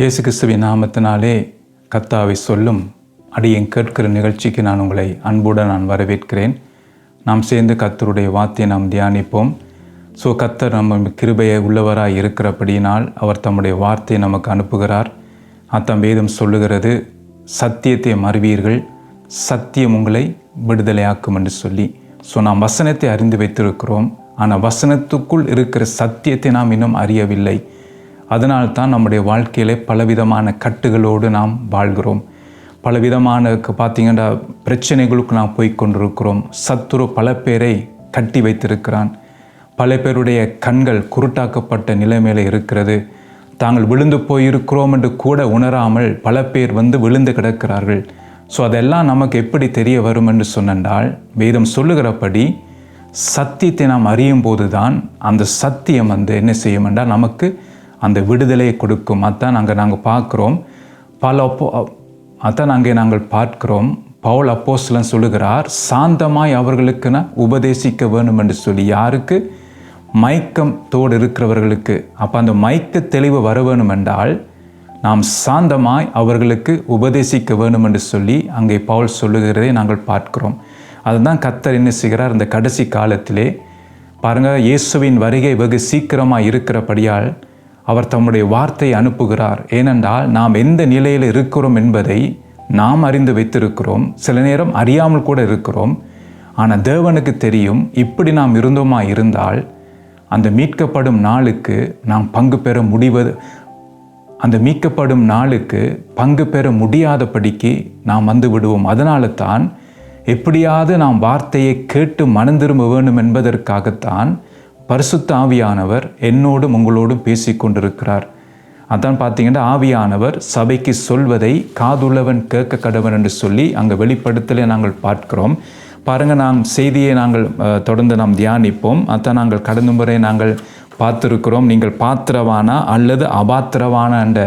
இயேசு கிறிஸ்துவின் நாமத்தினாலே கர்த்தாவை சொல்லும் அடியேன் கேட்கிற நிகழ்ச்சிக்கு நான் உங்களை அன்புடன் வரவேற்கிறேன். நாம் சேர்ந்து கர்த்தருடைய வார்த்தையை நாம் தியானிப்போம். கர்த்தர் நம்ம கிருபையை உள்ளவராய் இருக்கிறபடியினால் அவர் தம்முடைய வார்த்தையை நமக்கு அனுப்புகிறார். அத்தம் வேதம் சொல்லுகிறது, சத்தியத்தை மறுவீர்கள், சத்தியம் உங்களை விடுதலையாக்கும் என்று சொல்லி. நாம் வசனத்தை அறிந்து வைத்திருக்கிறோம், ஆனால் வசனத்துக்குள் இருக்கிற சத்தியத்தை நாம் இன்னும் அறியவில்லை. அதனால்தான் நம்முடைய வாழ்க்கையிலே பலவிதமான கட்டுகளோடு நாம் வாழ்கிறோம். பலவிதமான பார்த்திங்கன்னா பிரச்சனைகளுக்கு நாம் போய்கொண்டிருக்கிறோம். சத்துரு பல பேரை கட்டி வைத்திருக்கிறான். பல பேருடைய கண்கள் குருட்டாக்கப்பட்ட நிலைமையில் இருக்கிறது. தாங்கள் விழுந்து போயிருக்கிறோம் என்று கூட உணராமல் பல பேர் விழுந்து கிடக்கிறார்கள். அதெல்லாம் நமக்கு எப்படி தெரிய வரும் என்று சொன்னால், வேதம் சொல்லுகிறபடி சத்தியத்தை நாம் அறியும் போது தான் அந்த சத்தியம் என்ன செய்யும் என்றால் நமக்கு அந்த விடுதலையை கொடுக்கும். அதான் நாங்கள் பார்க்குறோம். நாங்கள் பார்க்கிறோம். பவுல் அப்போஸ்தலன் சொல்லுகிறார், சாந்தமாய் அவர்களுக்கு உபதேசிக்க வேண்டும் என்று சொல்லி. யாருக்கு? மயக்கத்தோடு இருக்கிறவர்களுக்கு. அப்போ அந்த மயக்க தெளிவு வர வேணும் என்றால் நாம் சாந்தமாய் அவர்களுக்கு உபதேசிக்க வேண்டும் என்று சொல்லி அங்கே பவுல் சொல்லுகிறதை நாங்கள் பார்க்கிறோம். அதுதான் கர்த்தர் என்ன செய்கிறார் இந்த கடைசி காலத்திலே. பாருங்கள், இயேசுவின் வருகை வெகு சீக்கிரமாக இருக்கிறபடியால் அவர் தம்முடைய வார்த்தையை அனுப்புகிறார். ஏனென்றால் நாம் எந்த நிலையில் இருக்கிறோம் என்பதை நாம் அறிந்து வைத்திருக்கிறோம். சில நேரம் அறியாமல் கூட இருக்கிறோம். ஆனால் தேவனுக்கு தெரியும். இப்படி நாம் இருந்தோமா இருந்தால் அந்த மீட்கப்படும் நாளுக்கு நாம் பங்கு பெற அந்த மீட்கப்படும் நாளுக்கு பங்கு பெற முடியாதபடிக்கு நாம் விடுவோம். அதனால தான் எப்படியாவது நாம் வார்த்தையை கேட்டு மனம் திரும்ப வேண்டும் என்பதற்காகத்தான் பரிசுத்த ஆவியானவர் என்னோடும் உங்களோடும் பேசி கொண்டிருக்கிறார். அதான் பார்த்தீங்கன்னா, ஆவியானவர் சபைக்கு சொல்வதை காதுள்ளவன் கேட்க கடவன் என்று சொல்லி அங்கே வெளிப்படுத்தலை நாங்கள் பார்க்கிறோம். பாருங்கள், நாம் செய்தியை நாங்கள் தொடர்ந்து நாம் தியானிப்போம். அதான் நாங்கள் கடந்த முறை நாங்கள் பார்த்துருக்கிறோம். நீங்கள் பாத்திரவானா அல்லது அபாத்திரவான என்ற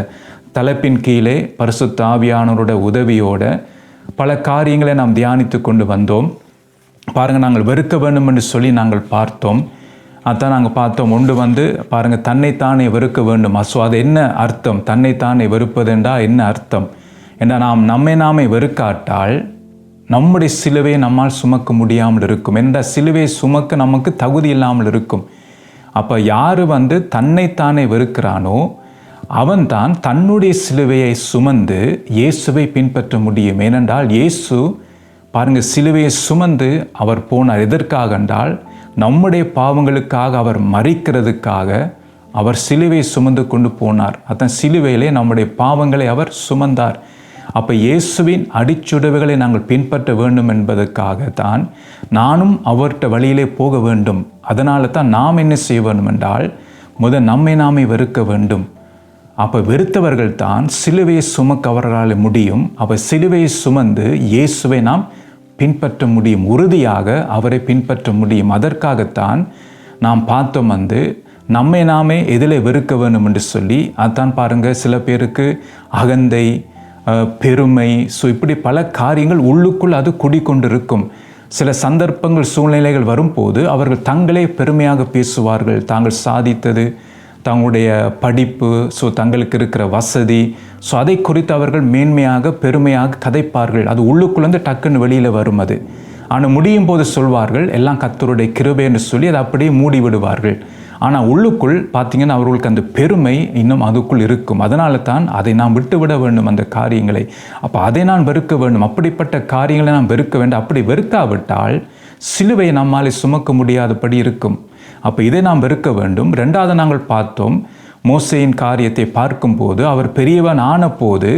தலைப்பின் கீழே பரிசுத்த ஆவியானவரோட உதவியோட பல காரியங்களை நாம் தியானித்து கொண்டு வந்தோம். பாருங்கள், நாங்கள் வெறுக்க வேண்டும் என்று சொல்லி நாங்கள் பார்த்தோம். அதான் நாங்கள் பார்த்தோம். ஒன்று பாருங்கள், தன்னைத்தானே வெறுக்க வேண்டும். அது என்ன அர்த்தம்? தன்னைத்தானே வெறுப்பதென்றா என்ன அர்த்தம்? ஏன்னா நாம் நாமே வெறுக்காட்டால் நம்முடைய சிலுவையை நம்மால் சுமக்க முடியாமல் இருக்கும். என்ற சிலுவையை சுமக்க நமக்கு தகுதி இல்லாமல் இருக்கும். அப்போ யார் தன்னைத்தானே வெறுக்கிறானோ அவன்தான் தன்னுடைய சிலுவையை சுமந்து இயேசுவை பின்பற்ற முடியும். ஏனென்றால் இயேசு பாருங்கள், சிலுவையை சுமந்து அவர் போனார். எதற்காக என்றால் நம்முடைய பாவங்களுக்காக அவர் மரிக்கிறதுக்காக அவர் சிலுவையை சுமந்து கொண்டு போனார். அதான் சிலுவையிலே நம்முடைய பாவங்களை அவர் சுமந்தார். அப்போ இயேசுவின் அடிச்சுடவுகளை நாங்கள் பின்பற்ற வேண்டும் என்பதற்காகத்தான் நானும் அவர்கிட்ட வழியிலே போக வேண்டும். அதனால தான் நாம் என்ன செய்ய வேண்டும் என்றால் நம்மை நாமே வெறுக்க வேண்டும். அப்போ வெறுத்தவர்கள் தான் சிலுவையை சுமக்க அவர்களால் முடியும். அப்போ சிலுவையை சுமந்து இயேசுவை நாம் பின்பற்ற முடியும். உறுதியாக அவரை பின்பற்ற முடியும். அதற்காகத்தான் நாம் பார்த்தோம் நம்மை நாமே எதில் வெறுக்க வேண்டும் என்று சொல்லி. அதான் பாருங்கள், சில பேருக்கு அகந்தை, பெருமை, இப்படி பல காரியங்கள் உள்ளுக்குள் அது குடிக்கொண்டிருக்கும். சில சந்தர்ப்பங்கள், சூழ்நிலைகள் வரும்போது அவர்கள் தங்களே பெருமையாக பேசுவார்கள். தாங்கள் சாதித்தது, தங்களுடைய படிப்பு, தங்களுக்கு இருக்கிற வசதி, அதை குறித்து அவர்கள் மேன்மையாக பெருமையாக கதைப்பார்கள். அது உள்ளுக்குள்ளேருந்து டக்குன்னு வெளியில் வரும். அது ஆனால் முடியும் போது சொல்வார்கள் எல்லாம் கர்த்தருடைய கிருபை என்று சொல்லி அதை அப்படியே மூடி விடுவார்கள். ஆனால் உள்ளுக்குள் பார்த்திங்கன்னா அவர்களுக்கு அந்த பெருமை இன்னும் அதுக்குள் இருக்கும். அதனால தான் அதை நாம் விட்டுவிட வேண்டும் அந்த காரியங்களை. அப்போ அதை நான் வெறுக்க வேண்டும். அப்படிப்பட்ட காரியங்களை நாம் வெறுக்க வேண்டும். அப்படி வெறுக்காவிட்டால் சிலுவையை நம்மால் சுமக்க முடியாதபடி இருக்கும். அப்போ இதை நாம் வெறுக்க வேண்டும். ரெண்டாவது நாங்கள் பார்த்தோம், மோசேயின் காரியத்தை பார்க்கும்போது அவர் பெரியவன் ஆன போது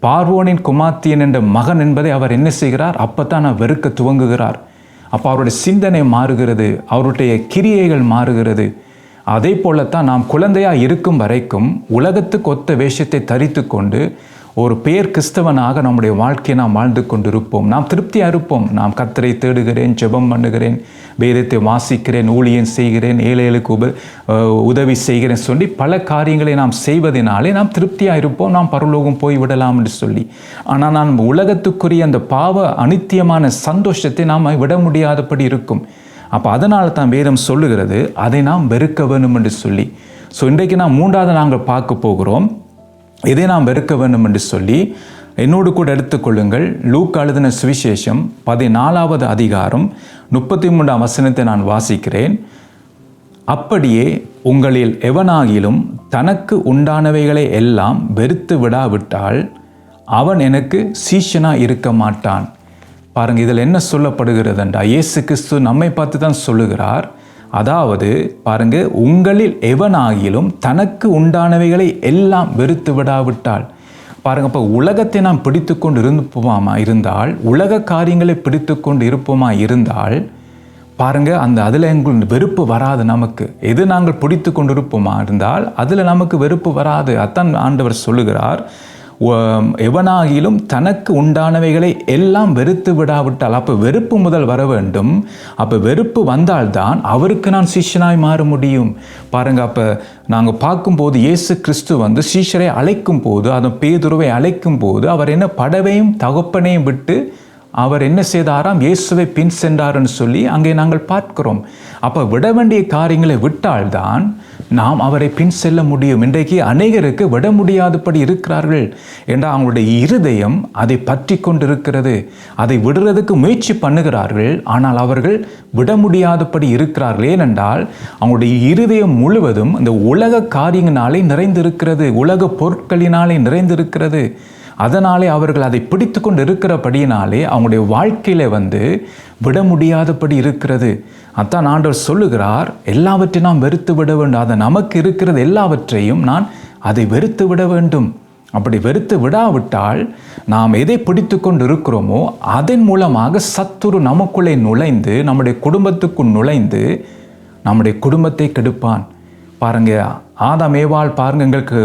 பார்வோனின் குமார்த்தியன் என்ற மகன் என்பதை அவர் என்ன செய்கிறார்? அப்போ தான் நான் வெறுக்க துவங்குகிறார். அப்போ அவருடைய சிந்தனை மாறுகிறது, அவருடைய கிரியைகள் மாறுகிறது. அதே போலத்தான் நாம் குழந்தையாக இருக்கும் வரைக்கும் உலகத்துக்கு ஒத்த வேஷத்தை தரித்து கொண்டு ஒரு பேர் கிறிஸ்தவனாக நம்முடைய வாழ்க்கையை நாம் வாழ்ந்து கொண்டிருப்போம். நாம் திருப்தியாக இருப்போம். நாம் கர்த்தரை தேடுகிறேன், ஜெபம் பண்ணுகிறேன், வேதத்தை வாசிக்கிறேன், ஊழியம் செய்கிறேன், ஏழைகளுக்கு உதவி செய்கிறேன் சொல்லி பல காரியங்களை நாம் செய்வதனாலே நாம் திருப்தியாக இருப்போம். நாம் பரலோகம் போய்விடலாம் என்று சொல்லி. ஆனால் நாம் உலகத்துக்குரிய அந்த பாவ அனித்தியமான சந்தோஷத்தை நாம் விட முடியாதபடி இருக்கும். அப்போ அதனால தான் வேதம் சொல்லுகிறது அதை நாம் வெறுக்க வேண்டும் என்று சொல்லி. இன்றைக்கு நாம் மூன்றாவது நாங்கள் பார்க்க போகிறோம். இதை நாம் வெறுக்க வேண்டும் என்று சொல்லி என்னோடு கூட எடுத்துக்கொள்ளுங்கள். லூக்கா எழுதின சுவிசேஷம் 14வது அதிகாரம் 33ஆம் வசனத்தை நான் வாசிக்கிறேன். அப்படியே உங்களில் எவனாகிலும் தனக்கு உண்டானவைகளை எல்லாம் வெறுத்து விடாவிட்டால் அவன் எனக்கு சீஷனாக இருக்க மாட்டான். பாருங்க, இதில் என்ன சொல்லப்படுகிறது என்றால், இயேசு கிறிஸ்து நம்மை பார்த்து தான் சொல்லுகிறார். அதாவது பாருங்க, உங்களில் எவனாகிலும் தனக்கு உண்டானவைகளை எல்லாம் வெறுத்து விடாவிட்டால். பாருங்க, இப்போ உலகத்தை நாம் பிடித்து கொண்டு இருந்தால், உலக காரியங்களை பிடித்து கொண்டு இருப்போமா இருந்தால் பாருங்க, அதில் எங்களுக்கு வெறுப்பு வராது. நமக்கு எது நாங்கள் பிடித்து கொண்டு இருப்போமா இருந்தால் அதில் நமக்கு வெறுப்பு வராது. அதான் ஆண்டவர் சொல்லுகிறார், எவனாகிலும் தனக்கு உண்டானவைகளை எல்லாம் வெறுத்து விடாவிட்டால். அப்போ வெறுப்பு முதல் வர வேண்டும். அப்போ வெறுப்பு வந்தால்தான் அவருக்கு நான் சீஷனாய் மாற முடியும். பாருங்க, அப்போ நாங்கள் பார்க்கும்போது இயேசு கிறிஸ்து சீஷரை அழைக்கும் போது, அதன் பேதுருவை அழைக்கும் போது அவர் என்ன படவையும் தகப்பனையும் விட்டு அவர் என்ன செய்தாராம், இயேசுவை பின் சென்றார்னு சொல்லி அங்கே நாங்கள் பார்க்கிறோம். அப்போ விட வேண்டிய காரியங்களை விட்டால்தான் நாம் அவரை பின் செல்ல முடியும். இன்றைக்கு அநேகருக்கு விட முடியாதபடி இருக்கிறார்கள் என்றால் அவங்களுடைய இருதயம் அதை பற்றி கொண்டிருக்கிறது. அதை விடுறதுக்கு முயற்சி பண்ணுகிறார்கள், ஆனால் அவர்கள் விட முடியாதபடி இருக்கிறார்கள். ஏனென்றால் அவங்களுடைய இருதயம் முழுவதும் இந்த உலக காரியங்களினாலே நிறைந்திருக்கிறது, உலக பொருட்களினாலே நிறைந்திருக்கிறது. அதனாலே அவர்கள் அதை பிடித்து கொண்டு இருக்கிறபடியினாலே அவங்களுடைய வாழ்க்கையில விட முடியாதபடி இருக்கிறது. அதான் ஆண்டவர் சொல்லுகிறார், எல்லாவற்றையும் நாம் வெறுத்து விட வேண்டும். அதை நமக்கு இருக்கிறது எல்லாவற்றையும் நான் அதை வெறுத்து விட வேண்டும். அப்படி வெறுத்து விடாவிட்டால் நாம் எதை பிடித்து கொண்டு இருக்கிறோமோ அதன் மூலமாக சத்துரு நமக்குள்ளே நுழைந்து, நம்முடைய குடும்பத்துக்குள் நுழைந்து நம்முடைய குடும்பத்தை கெடுப்பான். பாருங்க, ஆதாம் ஏவாள் பாருங்க எங்களுக்கு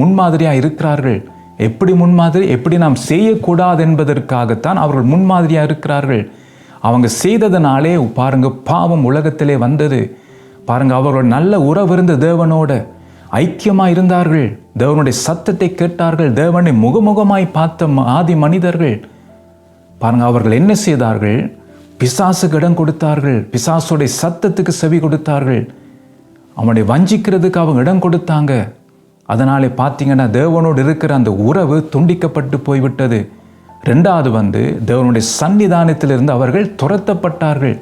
முன்மாதிரியாக இருக்கிறார்கள். எப்படி முன்மாதிரி? எப்படி நாம் செய்யக்கூடாது என்பதற்காகத்தான் அவர்கள் முன்மாதிரியாக இருக்கிறார்கள். அவங்க செய்ததுனாலே பாருங்க பாவம் உலகத்திலே வந்தது. பாருங்க, அவர்கள் நல்ல உறவு இருந்த தேவனோட ஐக்கியமாக இருந்தார்கள், தேவனுடைய சத்தத்தை கேட்டார்கள், தேவனை முகமுகமாய் பார்த்த ஆதி மனிதர்கள். பாருங்க, அவர்கள் என்ன செய்தார்கள்? பிசாசுக்கு இடம் கொடுத்தார்கள், பிசாசுடைய சத்தத்துக்கு செவி கொடுத்தார்கள், அவனை வஞ்சிக்கிறதுக்கு அவங்க இடம் கொடுத்தாங்க. அதனாலே பார்த்தீங்கன்னா தேவனோடு இருக்கிற அந்த உறவு துண்டிக்கப்பட்டு போய்விட்டது. ரெண்டாவது தேவனுடைய சன்னிதானத்திலிருந்து அவர்கள் துரத்தப்பட்டார்கள்.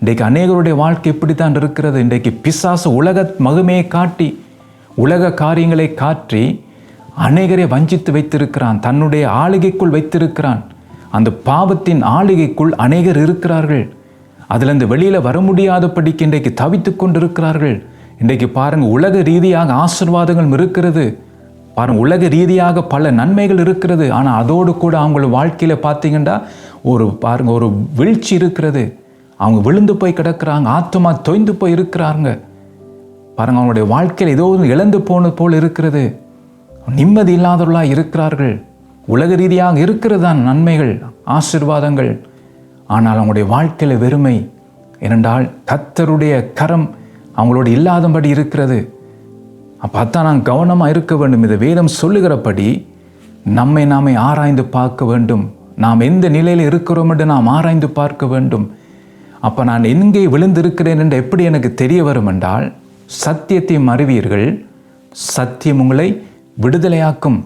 இன்றைக்கு அநேகருடைய வாழ்க்கை இப்படித்தான் இருக்கிறது. இன்றைக்கு பிசாசு உலக மகிமையை காட்டி, உலக காரியங்களை காட்டி அநேகரை வஞ்சித்து வைத்திருக்கிறான், தன்னுடைய ஆளுகைக்குள் வைத்திருக்கிறான். அந்த பாவத்தின் ஆளுகைக்குள் அநேகர் இருக்கிறார்கள். அதிலிருந்து வெளியில் வர முடியாதபடிக்கு இன்றைக்கு தவித்து கொண்டிருக்கிறார்கள். இன்றைக்கு பாருங்க, உலக ரீதியாக ஆசீர்வாதங்கள் இருக்கிறது, பாருங்க உலக ரீதியாக பல நன்மைகள் இருக்கிறது. ஆனால் அதோடு கூட அவங்கள வாழ்க்கையில பார்த்தீங்கன்னா ஒரு வீழ்ச்சி இருக்கிறது. அவங்க விழுந்து போய் கிடக்கிறாங்க, ஆத்மா தொய்ந்து போய் இருக்கிறாங்க. பாருங்க, அவங்களுடைய வாழ்க்கையில் ஏதோ இழந்து போனது போல் இருக்கிறது, நிம்மதி இல்லாதவர்களாக இருக்கிறார்கள். உலக ரீதியாக இருக்கிறதான் நன்மைகள் ஆசீர்வாதங்கள், ஆனால் அவங்களுடைய வாழ்க்கையில வெறுமை. ஏனென்றால் கர்த்தருடைய கரம் அவங்களோடு இல்லாதபடி இருக்கிறது. அப்போ அதான் நான் கவனமாக இருக்க வேண்டும். இதை வேதம் சொல்லுகிறபடி நாமே ஆராய்ந்து பார்க்க வேண்டும். நாம் எந்த நிலையில் இருக்கிறோம் என்று நாம் ஆராய்ந்து பார்க்க வேண்டும். அப்போ நான் எங்கே விழுந்திருக்கிறேன் என்று எப்படி எனக்கு தெரிய வரும் என்றால், சத்தியத்தை அறிவீர்கள், சத்தியம் உங்களை விடுதலையாக்கும்.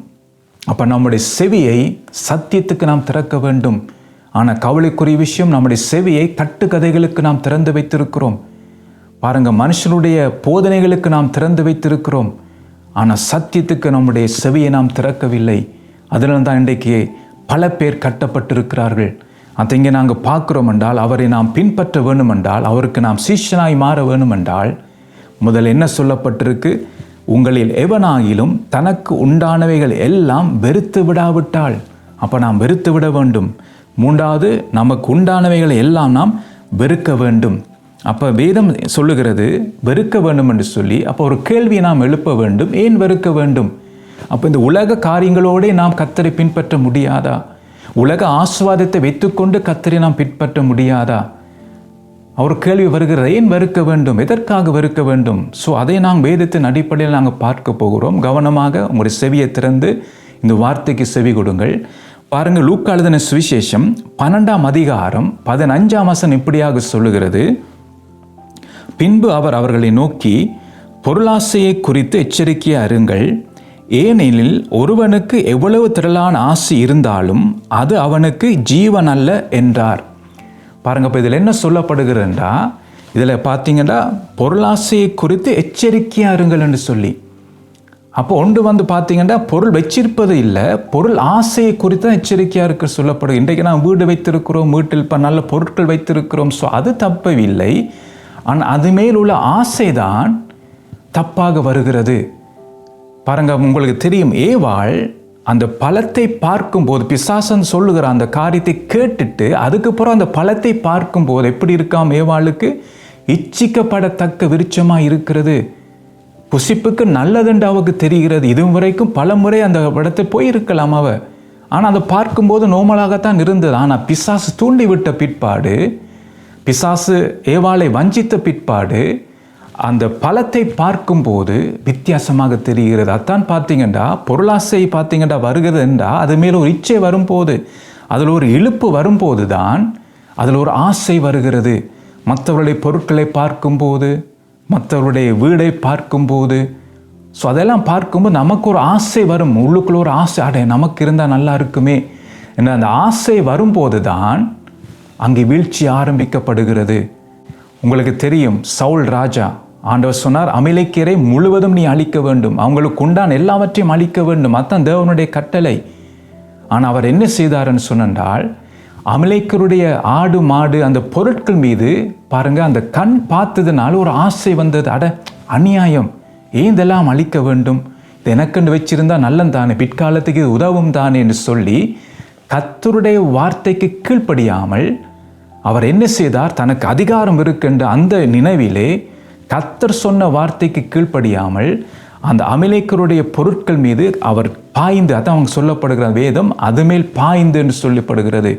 அப்போ நம்முடைய செவியை சத்தியத்துக்கு நாம் திறக்க வேண்டும். ஆனால் கவலைக்குரிய விஷயம், நம்முடைய செவியை கட்டுக்கதைகளுக்கு நாம் திறந்து வைத்திருக்கிறோம். பாருங்க, மனுஷனுடைய போதனைகளுக்கு நாம் திறந்து வைத்திருக்கிறோம், ஆனால் சத்தியத்துக்கு நம்முடைய செவியை நாம் திறக்கவில்லை. அதனால தான் இன்றைக்கு பல பேர் கட்டப்பட்டிருக்கிறார்கள். அதை இங்கே நாங்கள் பார்க்குறோம் என்றால், அவரை நாம் பின்பற்ற வேண்டும் என்றால், அவருக்கு நாம் சீஷனாய் மாற வேண்டும் என்றால், முதல் என்ன சொல்லப்பட்டிருக்கு? உங்களில் எவனாகிலும் தனக்கு உண்டானவைகள் எல்லாம் வெறுத்து விடாவிட்டால். அப்போ நாம் வெறுத்து விட வேண்டும். மூன்றாவது, நமக்கு உண்டானவைகளை எல்லாம் நாம் வெறுக்க வேண்டும். அப்போ வேதம் சொல்லுகிறது வெறுக்க வேண்டும் என்று சொல்லி. அப்போ ஒரு கேள்வியை நாம் எழுப்ப வேண்டும், ஏன் வெறுக்க வேண்டும்? அப்போ இந்த உலக காரியங்களோடு நாம் கர்த்தரை பின்பற்ற முடியாதா? உலக ஆசீர்வாதத்தை வைத்துக்கொண்டு கர்த்தரை நாம் பின்பற்ற முடியாதா? அவர் கேள்வி வருகிறது, ஏன் வெறுக்க வேண்டும், எதற்காக வெறுக்க வேண்டும்? ஸோ அதை நாங்கள் வேதத்தின் அடிப்படையில் நாங்கள் பார்க்க போகிறோம். கவனமாக உங்களுடைய செவியை திறந்து இந்த வார்த்தைக்கு செவி கொடுங்கள். பாருங்கள், லூக்கா எழுதின சுவிசேஷம் 12ஆம் அதிகாரம் 15ஆம் வசனம் இப்படியாக சொல்லுகிறது. பின்பு அவர் அவர்களை நோக்கி, பொருளாசையை குறித்து எச்சரிக்கையாக இருங்கள். ஏனெனில் ஒருவனுக்கு எவ்வளவு திரளான ஆசை இருந்தாலும் அது அவனுக்கு ஜீவன் அல்ல என்றார். பாருங்க, இப்போ இதில் என்ன சொல்லப்படுகிறதுன்றா, இதில் பார்த்தீங்கன்னா பொருளாசையை குறித்து எச்சரிக்கையா இருங்கள் என்று சொல்லி. அப்போ ஒன்று பார்த்தீங்கன்னா பொருள் வச்சிருப்பது இல்லை, பொருள் ஆசையை குறித்து தான் எச்சரிக்கையாக இருக்க சொல்லப்படும். இன்றைக்கு நான் வீடு வைத்திருக்கிறோம், வீட்டில் இப்போ நல்ல பொருட்கள் வைத்திருக்கிறோம், ஸோ அது தப்பவில்லை. ஆனால் அது மேல் உள்ள ஆசை தான் தப்பாக வருகிறது. பாருங்க, உங்களுக்கு தெரியும், ஏவாள் அந்த பழத்தை பார்க்கும்போது, பிசாசன் சொல்லுகிற அந்த காரியத்தை கேட்டுட்டு அதுக்கப்புறம் அந்த பழத்தை பார்க்கும்போது எப்படி இருக்காம், ஏவாளுக்கு இச்சிக்கப்படத்தக்க விருட்சமாக இருக்கிறது, புசிப்புக்கு நல்லதுண்டு அவருக்கு தெரிகிறது. இதுவும் வரைக்கும் பல முறை அந்த இடத்தை போயிருக்கலாம் அவ, ஆனால் அதை பார்க்கும்போது நோமலாகத்தான் இருந்தது. ஆனால் பிசாசு தூண்டிவிட்ட பிற்பாடு, பிசாசு ஏவாளை வஞ்சித்த பிற்பாடு அந்த பழத்தை பார்க்கும்போது வித்தியாசமாக தெரிகிறது. அதான் பார்த்தீங்கன்னா பொருளாசை பார்த்தீங்கன்னா வருகிறது என்றால் அது மேலே ஒரு இச்சை வரும்போது, அதில் ஒரு இழுப்பு வரும்போது தான் அதில் ஒரு ஆசை வருகிறது. மற்றவருடைய பொருட்களை பார்க்கும்போது, மற்றவருடைய வீடை பார்க்கும்போது, ஸோ அதெல்லாம் பார்க்கும்போது நமக்கு ஒரு ஆசை வரும், உள்ளுக்குள்ள ஒரு ஆசை, அடே நமக்கு இருந்தால் நல்லா இருக்குமே என்ற அந்த ஆசை வரும்போது தான் அங்கே வீழ்ச்சி ஆரம்பிக்கப்படுகிறது. உங்களுக்கு தெரியும், சவுல் ராஜா, ஆண்டவர் சொன்னார், அமலேக்கியரை முழுவதும் நீ அழிக்க வேண்டும், அவங்களுக்கு உண்டான எல்லாவற்றையும் அழிக்க வேண்டும், அதுதான் தேவனுடைய கட்டளை. ஆனால் அவர் என்ன செய்தார்ன்னு சொன்னால், அமலேக்கியருடைய ஆடு மாடு அந்த பொருட்கள் மீது பாருங்க அந்த கண் பார்த்ததுனால ஒரு ஆசை வந்தது. அட அநியாயம், ஏன் இதெல்லாம் அழிக்க வேண்டும், இது எனக்குன்னு வச்சிருந்தா நல்லம் தானே, பிற்காலத்துக்கு இது உதவும் தானே என்று சொல்லி கர்த்தருடைய வார்த்தைக்கு கீழ்ப்படியாமல் அவர் என்ன செய்தார், தனக்கு அதிகாரம் இருக்கின்ற அந்த நினைவிலே கர்த்தர் சொன்ன வார்த்தைக்கு கீழ்ப்படியாமல் அந்த அமலேக்கருடைய பொருட்கள் மீது அவர் பாய்ந்து, அதான் அவங்க சொல்லப்படுகிற வேதம் அது மேல் பாய்ந்து என்று சொல்லப்படுகிறது.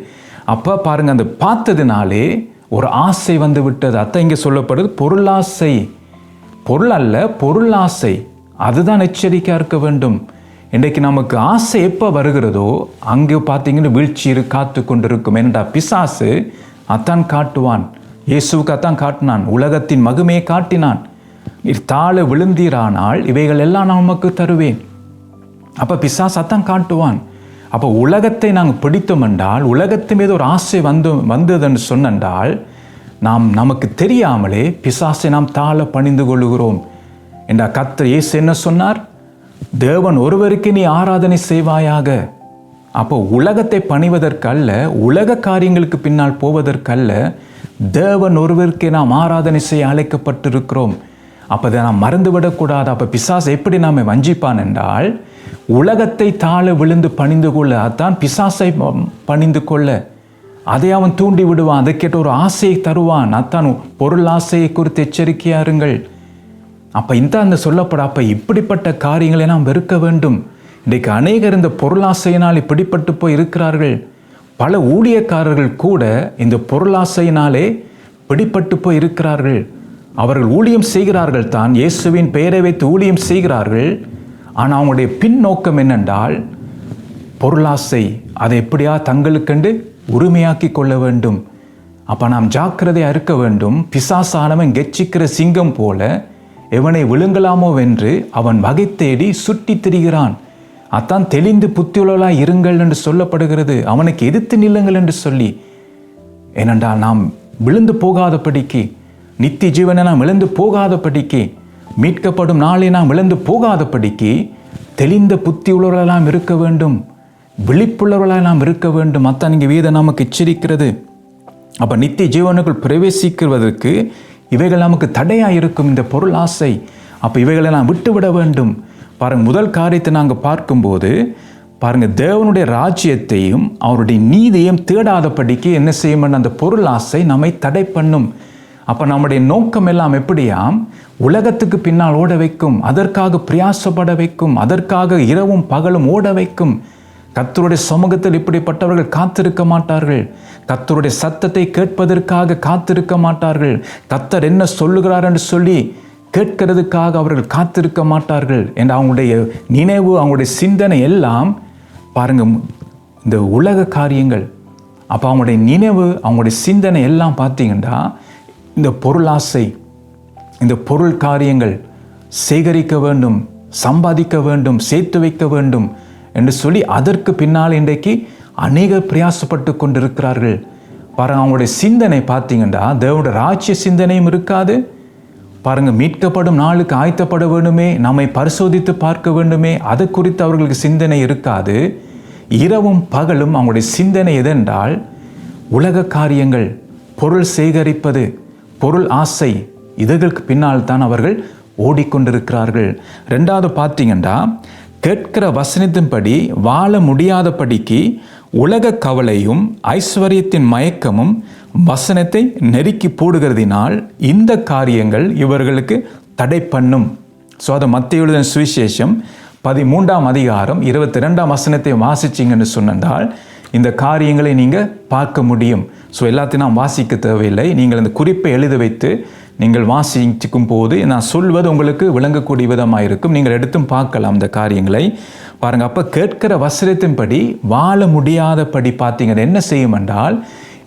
அப்போ பாருங்க, அந்த பார்த்ததுனாலே ஒரு ஆசை வந்து விட்டது. அதான் இங்கே சொல்லப்படுது பொருளாசை, பொருள் அல்ல பொருளாசை, அதுதான் எச்சரிக்கையாக இருக்க வேண்டும். இன்றைக்கு நமக்கு ஆசை எப்போ வருகிறதோ அங்கே பார்த்தீங்கன்னா வீழ்ச்சி காத்து கொண்டிருக்கும். ஏனென்றா பிசாசு அத்தான் காட்டுவான், இயேசுவுக்கு அத்தான் காட்டினான், உலகத்தின் மகிமையை காட்டினான், நீர் தாழ விழுந்தீரானால் இவைகள் எல்லாம் நான் உமக்கு தருவேன். அப்போ பிசாசு அத்தான் காட்டுவான். அப்போ உலகத்தை நாங்கள் பிடித்தோம் என்றால், உலகத்து மீது ஒரு ஆசை வந்ததுன்னு சொன்னால், நமக்கு தெரியாமலே பிசாசை நாம் தாழ பணிந்து கொள்ளுகிறோம். என்ற கர்த்தர் இயேசு என்ன சொன்னார், தேவன் ஒருவருக்கு நீ ஆராதனை செய்வாயாக. அப்போ உலகத்தை பணிவதற்கல்ல, உலக காரியங்களுக்கு பின்னால் போவதற்கல்ல, தேவன் ஒருவருக்கு நாம் ஆராதனை செய்ய அழைக்கப்பட்டிருக்கிறோம். அப்போ அதை நாம் மறந்துவிடக்கூடாது. அப்போ பிசாசு எப்படி நாம வஞ்சிப்பான் என்றால், உலகத்தை தாழ விழுந்து பணிந்து கொள்ள, அதான் பிசாசை பணிந்து கொள்ள அதை அவன் தூண்டி விடுவான், அதை கேட்ட ஒரு ஆசையை தருவான். அதான் பொருள் ஆசையை குறித்து எச்சரிக்கையா இருங்கள். அப்போ இந்த சொல்லப்பட, அப்போ இப்படிப்பட்ட காரியங்களை நாம் வெறுக்க வேண்டும். இன்றைக்கு அநேகர் இந்த பொருளாசையினால் பிடிப்பட்டு போய் இருக்கிறார்கள். பல ஊழியக்காரர்கள் கூட இந்த பொருளாசையினாலே பிடிப்பட்டு போய் இருக்கிறார்கள். அவர்கள் ஊழியம் செய்கிறார்கள் தான், இயேசுவின் பெயரை வைத்து ஊழியம் செய்கிறார்கள். ஆனால் அவங்களுடைய பின்னோக்கம் என்னென்றால் பொருளாசை, அதை எப்படியா தங்களுக்கென்று உரிமையாக்கி கொள்ள வேண்டும். அப்போ நாம் ஜாக்கிரதையாக இருக்க வேண்டும். பிசாசானவன் கெச்சிக்கிற சிங்கம் போல எவனை விழுங்கலாமோ வென்று அவன் வகை தேடி சுட்டி திரிகிறான். அத்தான் தெளிந்து புத்தியுள்ளவர்களாய் இருங்கள் என்று சொல்லப்படுகிறது. அவனுக்கு எதிர்த்து நில்லுங்கள் என்று சொல்லி. ஏனென்றால் நாம் விழுந்து போகாதபடிக்கு, நித்திய ஜீவனை நாம் இழந்து போகாதபடிக்கு, மீட்கப்படும் நாளை நாம் இழந்து போகாதபடிக்கு தெளிந்த புத்தி உள்ளவர்களாம் இருக்க வேண்டும், விழிப்புள்ளவர்களாக நாம் இருக்க வேண்டும். அத்தான் இங்கே வேதம் நமக்கு எச்சரிக்கிறது. அப்போ நித்திய ஜீவனுக்குள் பிரவேசிக்கிறதற்கு இவைகள் நமக்கு தடையாக இருக்கும், இந்த பொருள் ஆசை. அப்போ இவைகளை நாம் விட்டுவிட வேண்டும். பாருங்கள், முதல் காரியத்தை நாங்கள் பார்க்கும்போது பாருங்கள், தேவனுடைய ராஜ்யத்தையும் அவருடைய நீதியையும் தேடாதபடிக்கு என்ன செய்யும், அந்த பொருள் ஆசை நம்மை தடை பண்ணும். அப்போ நம்முடைய நோக்கம் எல்லாம் எப்படியாம், உலகத்துக்கு பின்னால் ஓட வைக்கும், அதற்காக பிரயாசப்பட வைக்கும், அதற்காக இரவும் பகலும் ஓட வைக்கும். கர்த்தருடைய சமூகத்தில் இப்படிப்பட்டவர்கள் காத்திருக்க மாட்டார்கள். கர்த்தருடைய சத்தத்தை கேட்பதற்காக காத்திருக்க மாட்டார்கள். கர்த்தர் என்ன சொல்லுகிறார் என்று சொல்லி கேட்கிறதுக்காக அவர்கள் காத்திருக்க மாட்டார்கள். என்ற அவங்களுடைய நினைவு, அவங்களுடைய சிந்தனை எல்லாம் பாருங்க இந்த உலக காரியங்கள். அப்போ அவங்களுடைய நினைவு, அவங்களுடைய சிந்தனை எல்லாம் பார்த்தீங்கன்னா இந்த பொருளாசை, இந்த பொருள் காரியங்கள் சேகரிக்க வேண்டும், சம்பாதிக்க வேண்டும், சேர்த்து வைக்க வேண்டும் என்று சொல்லி அதற்கு பின்னால் இன்றைக்கு அநேகர் பிரயாசப்பட்டு கொண்டிருக்கிறார்கள். பாருங்க, அவங்களுடைய சிந்தனை பார்த்தீங்கன்னா தேவனுடைய ராஜ்ய சிந்தனையும் இருக்காது. பாருங்க, மீட்கப்படும் நாளுக்கு ஆயத்தப்பட வேண்டுமே, நம்மை பரிசோதித்து பார்க்க வேண்டுமே, அது குறித்து அவர்களுக்கு சிந்தனை இருக்காது. இரவும் பகலும் அவங்களுடைய சிந்தனை எதென்றால் உலக காரியங்கள், பொருள் சேகரிப்பது, பொருள் ஆசை, இதுகளுக்கு பின்னால் தான் அவர்கள் ஓடிக்கொண்டிருக்கிறார்கள். ரெண்டாவது பார்த்தீங்கன்னா, கேட்கிற வசனத்தின்படி வாழ முடியாதபடிக்கு உலக கவலையும் ஐஸ்வர்யத்தின் மயக்கமும் வசனத்தை நெருக்கி போடுகிறதினால் இந்த காரியங்கள் இவர்களுக்கு தடை பண்ணும். ஸோ அதை மத்தேயு எழுதின சுவிசேஷம் 13ஆம் அதிகாரம் 22ஆம் வசனத்தை வாசிச்சிங்கன்னு சொன்னால் இந்த காரியங்களை நீங்கள் பார்க்க முடியும். ஸோ எல்லாத்தையும் நான் வாசிக்க தேவையில்லை. நீங்கள் அந்த குறிப்பை எழுதி வைத்து நீங்கள் வாசிக்கும் போது நான் சொல்வது உங்களுக்கு விளங்கக்கூடிய விதமாக இருக்கும். நீங்கள் எடுத்தும் பார்க்கலாம் இந்த காரியங்களை. பாருங்கள், அப்போ கேட்கிற வசனத்தின்படி வாழ முடியாதபடி பார்த்தீங்கன்னா என்ன செய்யும் என்றால்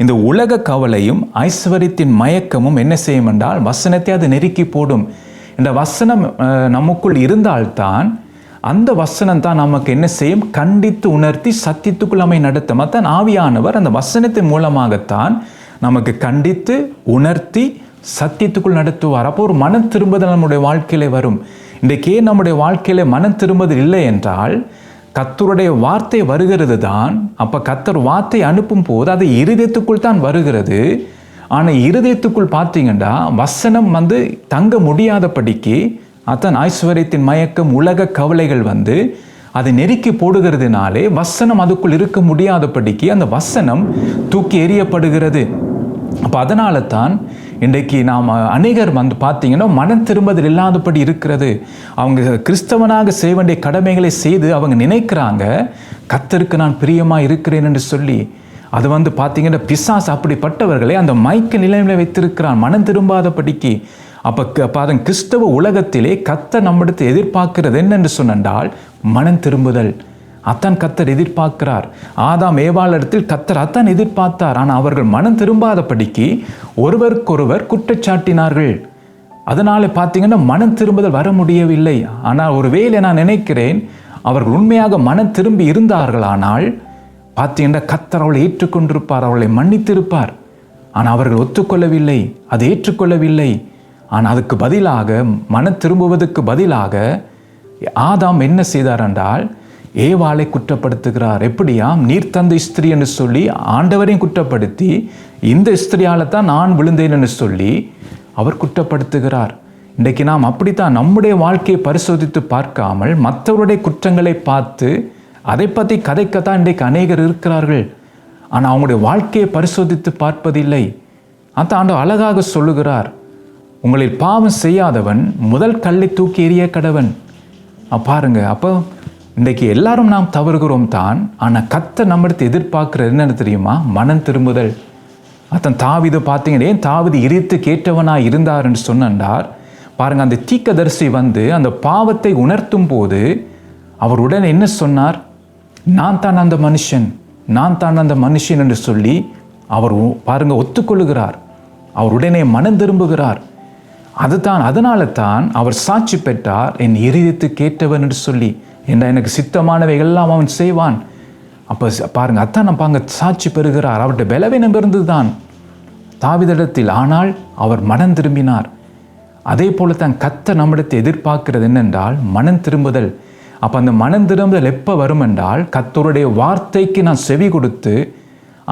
இந்த உலக கவலையும் ஐஸ்வர்யத்தின் மயக்கமும் என்ன செய்யும் என்றால் வசனத்தை அது நெருக்கி போடும். இந்த வசனம் நமக்குள் இருந்தால்தான் அந்த வசனம் தான் நமக்கு என்ன செய்யும், கண்டித்து உணர்த்தி சத்தியத்துக்குள் நம்மை நடத்தும். தான் ஆவியானவர் அந்த வசனத்தின் மூலமாகத்தான் நமக்கு கண்டித்து உணர்த்தி சத்தியத்துக்குள் நடத்துவார். அப்போ ஒரு மனம் திரும்புதல் நம்முடைய வாழ்க்கையில வரும். இன்றைக்கே நம்முடைய வாழ்க்கையில மனம் திரும்புதல் இல்லை என்றால் கர்த்தருடைய வார்த்தை வருகிறது தான். அப்போ கர்த்தர் வார்த்தை அனுப்பும் போது அது இருதயத்துக்குள் தான் வருகிறது. ஆனால் இருதயத்துக்குள் பார்த்தீங்கன்னா வசனம் தங்க முடியாதபடிக்கு அத்தன் ஐஸ்வர்யத்தின் மயக்கம் உலக கவலைகள் அதை நெருக்கி போடுகிறதுனாலே வசனம் அதுக்குள் இருக்க முடியாதபடிக்கு அந்த வசனம் தூக்கி எறியப்படுகிறது. அப்போ அதனால தான் இன்றைக்கு நாம் அநேகர் பார்த்தீங்கன்னா மனம் திரும்புதல் இல்லாதபடி இருக்கிறது. அவங்க கிறிஸ்தவனாக செய்ய வேண்டிய கடமைகளை செய்து அவங்க நினைக்கிறாங்க கர்த்தருக்கு நான் பிரியமாக இருக்கிறேன் என்று சொல்லி. அது பார்த்தீங்கன்னா பிசாசு அப்படிப்பட்டவர்களை அந்த மயக்க நிலைமையில வைத்திருக்கிறான் மனம் திரும்பாதபடிக்கு. அப்போ அதன் கிறிஸ்தவ உலகத்திலே கர்த்தர் நம்மிடத்தை எதிர்பார்க்கிறது என்னென்று சொன்னால் மனம் திரும்புதல். அத்தான் கர்த்தர் எதிர்பார்க்கிறார். ஆதாம் ஏவாள் இடத்தில் கர்த்தர் அத்தான் எதிர்பார்த்தார். ஆனால் அவர்கள் மனம் திரும்பாதபடிக்கு ஒருவருக்கொருவர் குற்றச்சாட்டினார்கள். அதனால பார்த்தீங்கன்னா மனம் திரும்புதல் வர முடியவில்லை. ஆனால் ஒருவேளை நான் நினைக்கிறேன் அவர்கள் உண்மையாக மனம் திரும்பி இருந்தார்களானால் பார்த்தீங்கன்னா கர்த்தர் அவளை ஏற்றுக்கொண்டிருப்பார், அவளை மன்னித்திருப்பார். ஆனால் அவர்கள் ஒத்துக்கொள்ளவில்லை, அதை ஏற்றுக்கொள்ளவில்லை. ஆனால் அதுக்கு பதிலாக மனம் திரும்புவதற்கு பதிலாக ஆதாம் என்ன செய்தார் என்றால் ஏவாளை குற்றப்படுத்துகிறார். எப்படியாம் நீர் தந்த ஸ்திரீ என்று சொல்லி ஆண்டவரையும் குற்றப்படுத்தி இந்த ஸ்திரியால தான் நான் விழுந்தேன் என்று சொல்லி அவர் குற்றப்படுத்துகிறார். இன்றைக்கு நாம் அப்படித்தான் நம்முடைய வாழ்க்கையை பரிசோதித்து பார்க்காமல் மற்றவருடைய குற்றங்களை பார்த்து அதை பற்றி கதைக்கத்தான் இன்றைக்கு அநேகர் இருக்கிறார்கள். ஆனால் அவங்களுடைய வாழ்க்கையை பரிசோதித்து பார்ப்பதில்லை. அந்த ஆண்டவர் அழகாக சொல்லுகிறார், உங்களில் பாவம் செய்யாதவன் முதல் கல்லை தூக்கி எறிய கடவன். பாருங்க, அப்போ இன்றைக்கு எல்லாரும் நாம் தவறுகிறோம் தான். ஆனால் கர்த்தர் நம்மிடத்தை எதிர்பார்க்கிறது என்னன்னு தெரியுமா? மனம் திரும்புதல். அத்தன் தாவீது பார்த்தீங்கன்னா ஏன் தாவீது இறைத்து கேட்டவனாக இருந்தார் என்று சொன்னார். பாருங்க, அந்த தீர்க்கதரிசி அந்த பாவத்தை உணர்த்தும் போது அவர் உடனே என்ன சொன்னார்? நான் தான் அந்த மனுஷன், நான் தான் அந்த மனுஷன் என்று சொல்லி அவர் பாருங்க ஒத்துக்கொள்ளுகிறார். அவர் உடனே மனம் திரும்புகிறார். அதுதான் அதனால தான் அவர் சாட்சி பெற்றார், என் இருதயத்து கேட்டவன் என்று சொல்லி, என்ன எனக்கு சித்தமானவைகள் எல்லாம் அவன் செய்வான். அப்போ பாருங்க, அத்தான் நம்ம சாட்சி பெறுகிறார். அவருடைய பலவீனம் இருந்துதான் தாவீதிடத்தில், ஆனால் அவர் மனம் திரும்பினார். அதே போல தான் கர்த்தர் நம்மிடத்தை எதிர்பார்க்கிறது என்னென்றால் மனம் திரும்புதல். அப்போ அந்த மனம் திரும்புதல் எப்போ வரும் என்றால் கர்த்தருடைய வார்த்தைக்கு நான் செவி கொடுத்து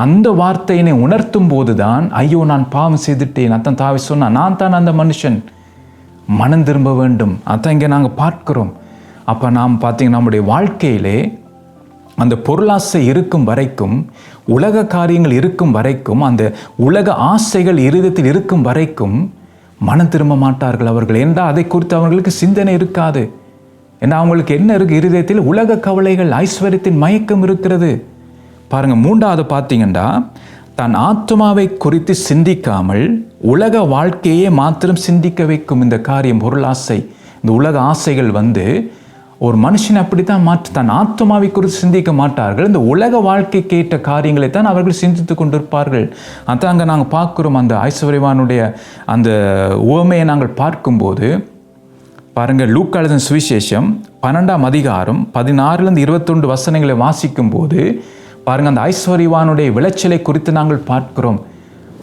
அந்த வார்த்தையினை உணர்த்தும் போதுதான் ஐயோ நான் பாவம் செய்துட்டேன். அத்தான் தாவி சொன்னான், நான் தான் அந்த மனுஷன், மனம் திரும்ப வேண்டும். அதான் இங்கே நாங்கள் பார்க்கிறோம். அப்போ நாம் பார்த்தீங்கன்னா நம்முடைய வாழ்க்கையிலே அந்த பொருளாசை இருக்கும் வரைக்கும், உலக காரியங்கள் இருக்கும் வரைக்கும், அந்த உலக ஆசைகள் இருதயத்தில் இருக்கும் வரைக்கும் மனம் திரும்ப மாட்டார்கள் அவர்கள். என்றால் அதை குறித்து அவர்களுக்கு சிந்தனை இருக்காது. ஏன்னா அவங்களுக்கு என்ன இருக்குது? இருதயத்தில் உலக கவலைகள், ஐஸ்வர்யத்தின் மயக்கம் இருக்கிறது. பாருங்க, மூன்றாவது பார்த்தீங்கன்னா தன் ஆத்மாவை குறித்து சிந்திக்காமல் உலக வாழ்க்கையே மாத்திரம் சிந்திக்க வைக்கும் இந்த காரியம், பொருளாசை. இந்த உலக ஆசைகள் ஒரு மனுஷன் அப்படித்தான் தன் ஆத்மாவை குறித்து சிந்திக்க மாட்டார்கள். இந்த உலக வாழ்க்கைக்கு ஏற்ற காரியங்களை தான் அவர்கள் சிந்தித்து கொண்டிருப்பார்கள். அதான் அங்கே நாங்கள் பார்க்குறோம். அந்த ஐஸ்வர்யவானுடைய அந்த உவமையை நாங்கள் பார்க்கும்போது பாருங்கள், லூக்கா எழுதின சுவிசேஷம் 12ஆம் அதிகாரம் 16 21 வசனங்களை வாசிக்கும் போது பாருங்க, அந்த ஐஸ்வர்யவானுடைய விளைச்சலை குறித்து நாங்கள் பார்க்கிறோம்.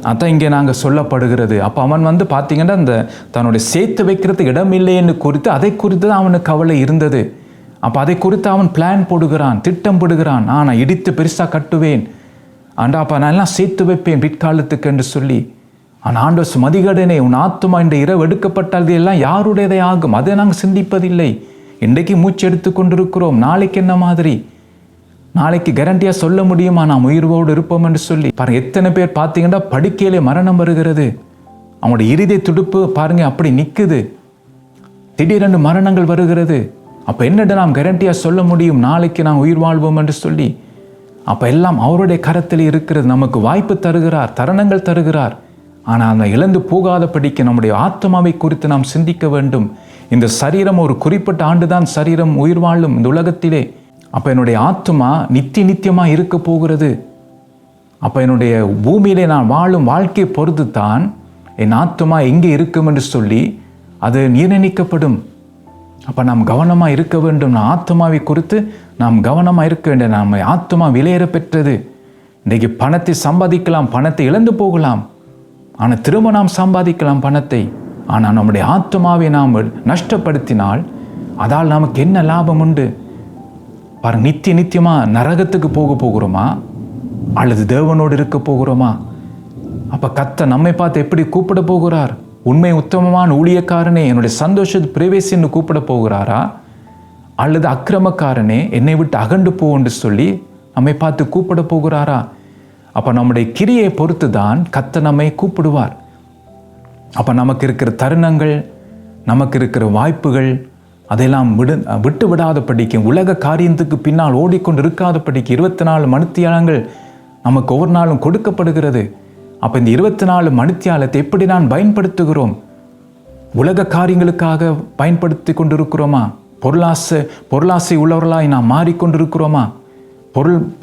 அதான் இங்கே நாங்கள் சொல்லப்படுகிறது. அப்போ அவன் பார்த்தீங்கன்னா அந்த தன்னுடைய சேர்த்து வைக்கிறதுக்கு இடம் இல்லைன்னு குறித்து அதை குறித்து தான் அவனுக்கு கவலை இருந்தது. அப்போ அதை குறித்து அவன் பிளான் போடுகிறான், திட்டம் போடுகிறான். நான் இடித்து பெருசாக கட்டுவேன் ஆண்டா, அப்போ நான் எல்லாம் சேர்த்து வைப்பேன் பிற்காலத்துக்கு என்று சொல்லி. ஆனால் ஆண்டவர் மதிகடனே, உன் ஆத்துமா இந்த இரவு எடுக்கப்பட்டால் எல்லாம் யாருடையதை ஆகும், அதை நாங்கள் சிந்திப்பதில்லை. இன்றைக்கு மூச்சு எடுத்து கொண்டிருக்கிறோம், நாளைக்கு என்ன மாதிரி, நாளைக்கு கேரண்டியாக சொல்ல முடியுமா நாம் உயிரோடு இருப்போம் என்று சொல்லி. பாருங்க, எத்தனை பேர் பார்த்தீங்கன்னா படுக்கையிலே மரணம் வருகிறது. அவங்களுடைய இருதய துடுப்பு பாருங்க அப்படி நிற்குது, திடீரென்று மரணங்கள் வருகிறது. அப்போ என்னடா நாம் கேரண்டியாக சொல்ல முடியும் நாளைக்கு நாம் உயிர் வாழ்வோம் என்று சொல்லி. அப்போ எல்லாம் அவருடைய கரத்தில் இருக்கிறது. நமக்கு வாய்ப்பு தருகிறார், தருணங்கள் தருகிறார். ஆனால் அந்த இழந்து போகாதபடிக்கு நம்முடைய ஆத்மாவை குறித்து நாம் சிந்திக்க வேண்டும். இந்த சரீரம் ஒரு குறிப்பிட்ட ஆண்டுதான் சரீரம் உயிர் வாழும் இந்த உலகத்திலே. அப்போ என்னுடைய ஆத்மா நித்தியமாக இருக்க போகிறது. அப்போ என்னுடைய பூமியிலே நான் வாழும் வாழ்க்கையை பொறுத்து தான் என் ஆத்மா எங்கே இருக்கும் என்று சொல்லி அது நிர்ணயிக்கப்படும். அப்போ நாம் கவனமாக இருக்க வேண்டும். நான் ஆத்மாவை குறித்து நாம் கவனமாக இருக்க வேண்டும். நம்ம ஆத்மா விலையேற பெற்றது. இன்றைக்கு பணத்தை சம்பாதிக்கலாம், பணத்தை இழந்து போகலாம். ஆனால் திரும்ப நாம் சம்பாதிக்கலாம் பணத்தை. ஆனால் நம்முடைய ஆத்மாவை நாம் நஷ்டப்படுத்தினால் அதால் நமக்கு என்ன லாபம் உண்டு? பாருங்க, நித்தியமாக நரகத்துக்கு போகிறோமா அல்லது தேவனோடு இருக்க போகிறோமா? அப்போ கர்த்தர் நம்மை பார்த்து எப்படி கூப்பிட போகிறார்? உண்மை உத்தமமான ஊழியக்காரனே, என்னுடைய சந்தோஷத்து பிரவேசின்னு கூப்பிட போகிறாரா? அல்லது அக்கிரமக்காரனே, என்னை விட்டு அகண்டு போ என்று சொல்லி நம்மை பார்த்து கூப்பிட போகிறாரா? அப்போ நம்முடைய கிரியை பொறுத்து தான் கர்த்தர் நம்மை கூப்பிடுவார். அப்போ நமக்கு இருக்கிற தருணங்கள், நமக்கு இருக்கிற வாய்ப்புகள் அதையெல்லாம் விட்டு விடாதபடிக்கு, உலக காரியத்துக்கு பின்னால் ஓடிக்கொண்டு இருக்காதபடிக்கு 24 மணித்தியாலங்கள் நமக்கு ஒவ்வொரு நாளும் கொடுக்கப்படுகிறது. அப்போ இந்த 24 மணித்தியாலத்தை எப்படி நான் பயன்படுத்துகிறோம்? உலக காரியங்களுக்காக பயன்படுத்தி கொண்டிருக்கிறோமா? பொருளாசை உள்ளவர்களாய் நாம் மாறிக்கொண்டிருக்கிறோமா?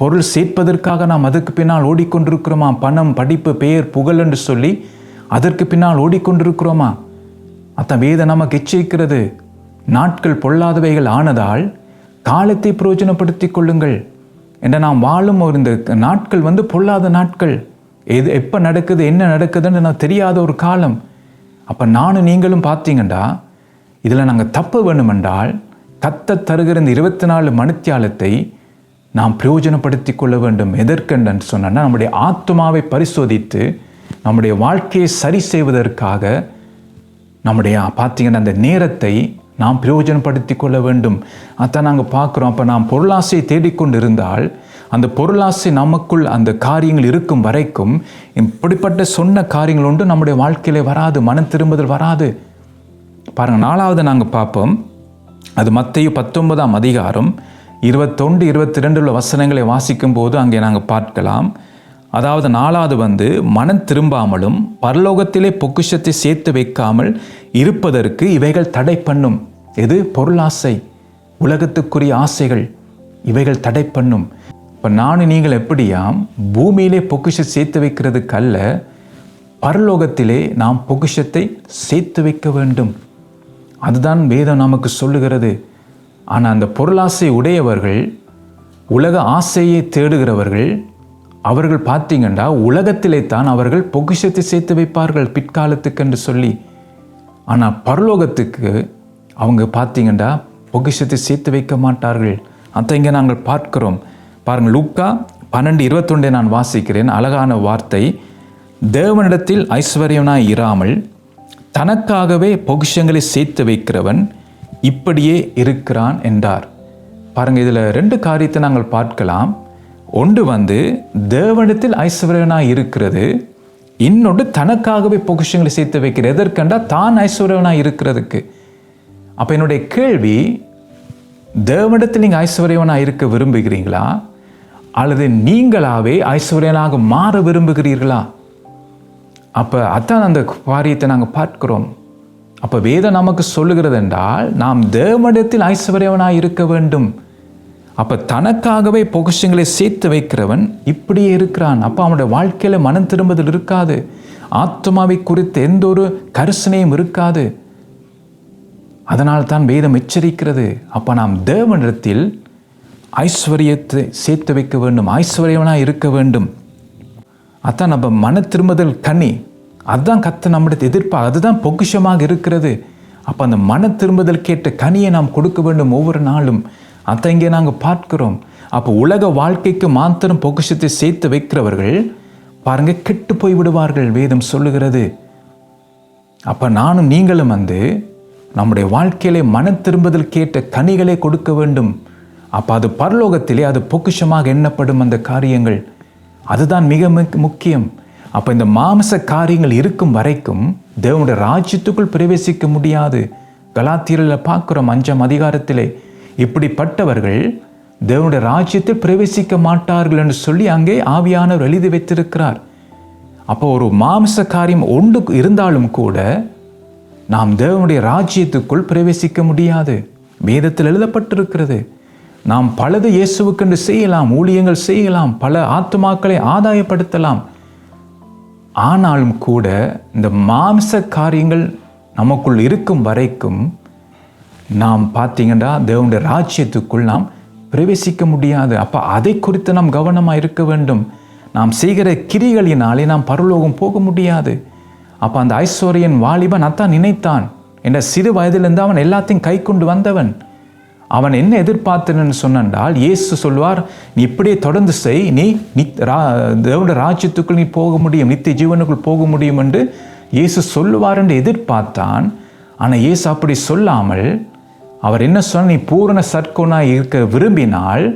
பொருள் சேர்ப்பதற்காக நாம் அதுக்கு பின்னால் ஓடிக்கொண்டிருக்கிறோமா? பணம், படிப்பு, பெயர், புகழ் என்று சொல்லி அதற்கு பின்னால் ஓடிக்கொண்டிருக்கிறோமா? அதான் வேதம் நமக்கு எச்சரிக்கிறது. நாட்கள் பொல்லாதவைகள் ஆனதால் காலத்தை பிரயோஜனப்படுத்தி கொள்ளுங்கள் என்ற நாம் வாழும் இந்த நாட்கள் பொல்லாத நாட்கள். எப்போ நடக்குது, என்ன நடக்குதுன்னு நான் தெரியாத ஒரு காலம். அப்போ நானும் நீங்களும் பார்த்தீங்கன்னா இதில் நாங்கள் தப்ப வேணுமென்றால் கர்த்தர் தருகிற இந்த 24 மணித்தியாலத்தை நாம் பிரயோஜனப்படுத்தி கொள்ள வேண்டும். எதற்கென்று சொன்னால் நம்முடைய ஆத்மாவை பரிசோதித்து நம்முடைய வாழ்க்கையை சரி செய்வதற்காக நம்முடைய பார்த்தீங்கன்னா அந்த நேரத்தை நாம் பிரயோஜனப்படுத்தி கொள்ள வேண்டும். அதான் நாங்கள் பார்க்குறோம். அப்போ நாம் பொருளாசையை தேடிக்கொண்டு இருந்தால் அந்த பொருளாசை நமக்குள் அந்த காரியங்கள் இருக்கும் வரைக்கும் இப்படிப்பட்ட சொன்ன காரியங்கள் ஒன்று நம்முடைய வாழ்க்கையிலே வராது, மனம் திரும்புதல் வராது. பாருங்கள், 4வது நாங்கள் பார்ப்போம். அது மத்தேயு 19ஆம் அதிகாரம் 21, 22 உள்ள வசனங்களை வாசிக்கும் போது அங்கே நாங்கள் பார்க்கலாம். அதாவது 4வது மனம் திரும்பாமலும் பரலோகத்திலே பொக்கிஷத்தை சேர்த்து வைக்காமல் இருப்பதற்கு இவைகள் தடை பண்ணும். எது? பொருளாசை, உலகத்துக்குரிய ஆசைகள், இவைகள் தடை பண்ணும். இப்போ நானும் நீங்கள் எப்படியாம் பூமியிலே பொக்கிஷத்தை சேர்த்து வைக்கிறதுக்கு அல்ல, பரலோகத்திலே நாம் பொக்கிஷத்தை சேர்த்து வைக்க வேண்டும். அதுதான் வேதம் நமக்கு சொல்லுகிறது. ஆனால் அந்த பொருளாசை உடையவர்கள், உலக ஆசையை தேடுகிறவர்கள், அவர்கள் பார்த்தீங்கன்னா உலகத்திலே தான் அவர்கள் பொக்கிஷத்தை சேர்த்து வைப்பார்கள் பிற்காலத்துக்கு என்று சொல்லி. ஆனால் பரலோகத்துக்கு அவங்க பார்த்தீங்கன்னா பொக்கிஷத்தை சேர்த்து வைக்க மாட்டார்கள். அதை இங்கே நாங்கள் பார்க்கிறோம். பாருங்கள், லூக்கா 12:21 நான் வாசிக்கிறேன். அழகான வார்த்தை. தேவனிடத்தில் ஐஸ்வர்யனாய் இராமல் தனக்காகவே பொக்கிஷங்களை சேர்த்து வைக்கிறவன் இப்படியே இருக்கிறான் என்றார். பாருங்கள், இதில் 2 காரியத்தை நாங்கள் பார்க்கலாம். ஒன்று தேவனிடத்தில் ஐஸ்வர்யனாய் இருக்கிறது, இன்னொன்று தனக்காகவே பொக்கிஷங்களை சேர்த்து வைக்கிறது. எதற்கண்டா தான் ஐஸ்வர்யனாய் இருக்கிறதுக்கு. அப்போ என்னுடைய கேள்வி, தேவனிடத்தில் நீங்கள் ஐஸ்வர்யனாக இருக்க விரும்புகிறீங்களா அல்லது நீங்களாவே ஐஸ்வர்யனாக மாற விரும்புகிறீர்களா? அப்போ அதான் அந்த காரியத்தை நாங்கள் பார்க்கிறோம். அப்போ வேதம் நமக்கு சொல்லுகிறது என்றால் நாம் தேவனிடத்தில் ஐஸ்வர்யவனாக இருக்க வேண்டும். அப்போ தனக்காகவே பொக்கிஷங்களை சேர்த்து வைக்கிறவன் இப்படியே இருக்கிறான். அப்போ அவனுடைய வாழ்க்கையில் மனம் திரும்புதல் இருக்காது, ஆத்மாவை குறித்து எந்த ஒரு கரிசனையும் இருக்காது. அதனால் தான் வேதம் எச்சரிக்கிறது. அப்போ நாம் தேவனிடத்தில் ஐஸ்வர்யத்தை சேர்த்து வைக்க வேண்டும், ஐஸ்வர்யவனாக இருக்க வேண்டும். அதான் நம்ம மன திரும்புதல் கனி, அதுதான் கர்த்தர் நம்மிடத்தை எதிர்பார்க்க, அதுதான் பொக்கிஷமாக இருக்கிறது. அப்போ அந்த மன திரும்புதல் கேட்ட கனியை நாம் கொடுக்க வேண்டும் ஒவ்வொரு நாளும். அதை இங்கே நாங்கள் பார்க்கிறோம். அப்போ உலக வாழ்க்கைக்கு மாத்திரம் பொக்கிஷத்தை சேர்த்து வைக்கிறவர்கள் பாருங்க கெட்டு போய் விடுவார்கள், வேதம் சொல்லுகிறது. அப்போ நானும் நீங்களும் நம்முடைய வாழ்க்கையிலே மன திரும்புதல் கேட்ட கனிகளை கொடுக்க வேண்டும். அப்போ அது பரலோகத்திலே அது பொக்கிஷமாக எண்ணப்படும் அந்த காரியங்கள். அதுதான் மிக முக்கியம். அப்போ இந்த மாம்ச காரியங்கள் இருக்கும் வரைக்கும் தேவனுடைய ராஜ்யத்துக்குள் பிரவேசிக்க முடியாது. கலாத்தியரில் பார்க்கிறோம் 5ஆம் அதிகாரத்திலே இப்படிப்பட்டவர்கள் தேவனுடைய ராஜ்யத்தில் பிரவேசிக்க மாட்டார்கள் என்று சொல்லி அங்கே ஆவியானவர் எழுதி வைத்திருக்கிறார். அப்போ ஒரு மாம்ச காரியம் ஒன்று இருந்தாலும் கூட நாம் தேவனுடைய ராஜ்யத்துக்குள் பிரவேசிக்க முடியாது. வேதத்தில் எழுதப்பட்டிருக்கிறது. நாம் பலது இயேசுவுக்கென்று செய்யலாம், ஊழியங்கள் செய்யலாம், பல ஆத்துமாக்களை ஆதாயப்படுத்தலாம். ஆனாலும் கூட இந்த மாம்ச காரியங்கள் நமக்குள் இருக்கும் வரைக்கும் நாம் பார்த்தீங்கன்னா தேவனுடைய ராஜ்யத்துக்குள் நாம் பிரவேசிக்க முடியாது. அப்போ அதை குறித்து நாம் கவனமாக இருக்க வேண்டும். நாம் செய்கிற கிரிகளினாலே நாம் பரலோகம் போக முடியாது. அப்போ அந்த ஐஸ்வர்யன் வாலிபன் அதான் நினைத்தான். என்ற சிறு வயதிலிருந்து அவன் எல்லாத்தையும் கை கொண்டு வந்தவன். அவன் என்ன எதிர்பார்த்தன்னு சொன்னால், இயேசு சொல்வார், நீ இப்படியே தொடர்ந்து செய், நீ தேவனுடைய ராஜ்யத்துக்குள் நீ போக முடியும், நித்திய ஜீவனுக்குள் போக முடியும் என்று இயேசு சொல்லுவார் என்று எதிர்பார்த்தான். ஆனால் இயேசு அப்படி சொல்லாமல் அவர் என்ன சொன்ன, நீ பூரண சற்கோனாய் இருக்க விரும்பினால்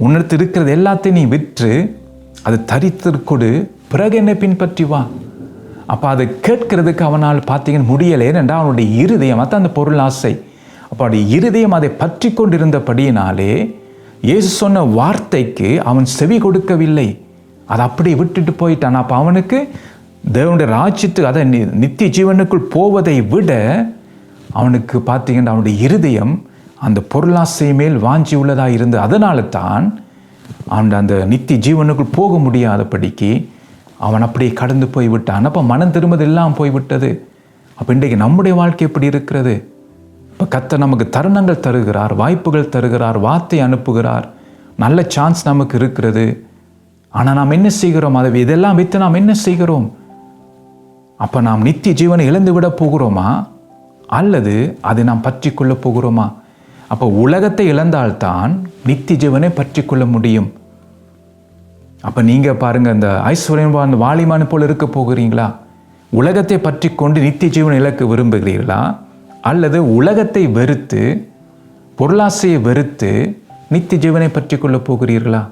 உன்னிடத்தில் இருக்கிறது எல்லாத்தையும் நீ விற்று அது தரித்திற்கொடு, பிறகு என்னை பின்பற்றி வா. அப்போ அதை கேட்கறதுக்கு அவனால் பார்த்தீங்கன்னு முடியலை. ஏனென்றால் அவனுடைய இருதயம் அதான் அந்த பொருள் ஆசை. அப்போ அவனுடைய இருதயம் அதை பற்றி கொண்டிருந்தபடியினாலே இயேசு சொன்ன வார்த்தைக்கு அவன் செவி கொடுக்கவில்லை. அதை அப்படியே விட்டுட்டு போயிட்டான். அப்போ அவனுக்கு தேவனுடைய ராஜ்யத்துக்கு அதை நித்திய ஜீவனுக்குள் போவதை விட அவனுக்கு பார்த்தீங்கன்னா அவனுடைய இருதயம் அந்த பொருளாசை மேல் வாஞ்சி உள்ளதாக இருந்து, அதனால தான் அவன் அந்த நித்திய ஜீவனுக்குள் போக முடியாதபடிக்கு அவன் அப்படியே கடந்து போய் விட்டான். அப்போ மனம் திரும்பது எல்லாம் போய்விட்டது. அப்போ இன்றைக்கு நம்முடைய வாழ்க்கை எப்படி இருக்கிறது? இப்போ கர்த்தர் நமக்கு தருணங்கள் தருகிறார், வாய்ப்புகள் தருகிறார், வார்த்தை அனுப்புகிறார், நல்ல சான்ஸ் நமக்கு இருக்கிறது. ஆனால் நாம் என்ன செய்கிறோம்? அதை இதெல்லாம் வைத்து நாம் என்ன செய்கிறோம்? அப்போ நாம் நித்திய ஜீவனை இழந்து விட போகிறோமா, அல்லது அதை நாம் பற்றி கொள்ள போகிறோமா? அப்போ உலகத்தை இழந்தால்தான் நித்திய ஜீவனை பற்றி கொள்ள முடியும். அப்போ நீங்கள் பாருங்கள், இந்த ஐஸ்வர்யம் அந்த வாலிமானு போல் இருக்க போகிறீங்களா? உலகத்தை பற்றி கொண்டு நித்திய ஜீவனை இழக்க விரும்புகிறீர்களா? அல்லது உலகத்தை வெறுத்து, பொருளாசையை வெறுத்து நித்திய ஜீவனை பற்றி கொள்ள போகிறீர்களா?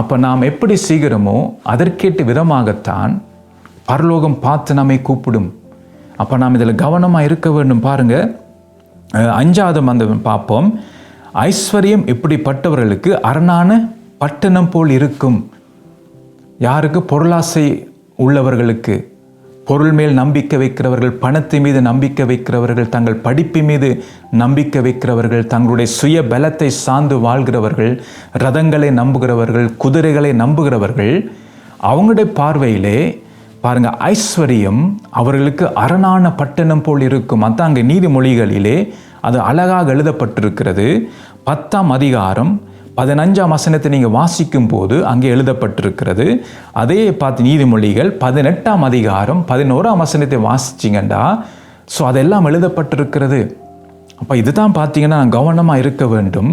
அப்போ நாம் எப்படி செய்கிறோமோ அதற்கேற்ற விதமாகத்தான் பரலோகம் பார்த்து நம்மை கூப்பிடும். அப்போ நாம் இதில் கவனமாக இருக்க வேண்டும். பாருங்கள், 5வது பார்ப்போம். ஐஸ்வர்யம் இப்படிப்பட்டவர்களுக்கு அரணான பட்டணம் போல் இருக்கும். யாருக்கு? பொருளாசை உள்ளவர்களுக்கு. பொருள் மேல் நம்பிக்கை வைக்கிறவர்கள், பணத்தை மீது நம்பிக்கை வைக்கிறவர்கள், தங்கள் படிப்பு மீது நம்பிக்கை வைக்கிறவர்கள், தங்களுடைய சுய பலத்தை சார்ந்து வாழ்கிறவர்கள், ரதங்களை நம்புகிறவர்கள், குதிரைகளை நம்புகிறவர்கள், அவங்களுடைய பார்வையிலே பாருங்கள் ஐஸ்வர்யம் அவர்களுக்கு அரணான பட்டணம் போல் இருக்கும். அதான் அங்கே நீதிமொழிகளிலே அது அழகாக எழுதப்பட்டிருக்கிறது. 10ஆம் அதிகாரம் 15ஆம் வசனத்தை நீங்கள் வாசிக்கும் போது அங்கே எழுதப்பட்டிருக்கிறது. அதே பார்த்து நீதிமொழிகள் 18ஆம் அதிகாரம் 11ஆம் வசனத்தை வாசிச்சிங்கண்டா ஸோ அதெல்லாம் எழுதப்பட்டிருக்கிறது. அப்போ இதுதான் பார்த்தீங்கன்னா கவனமாக இருக்க வேண்டும்.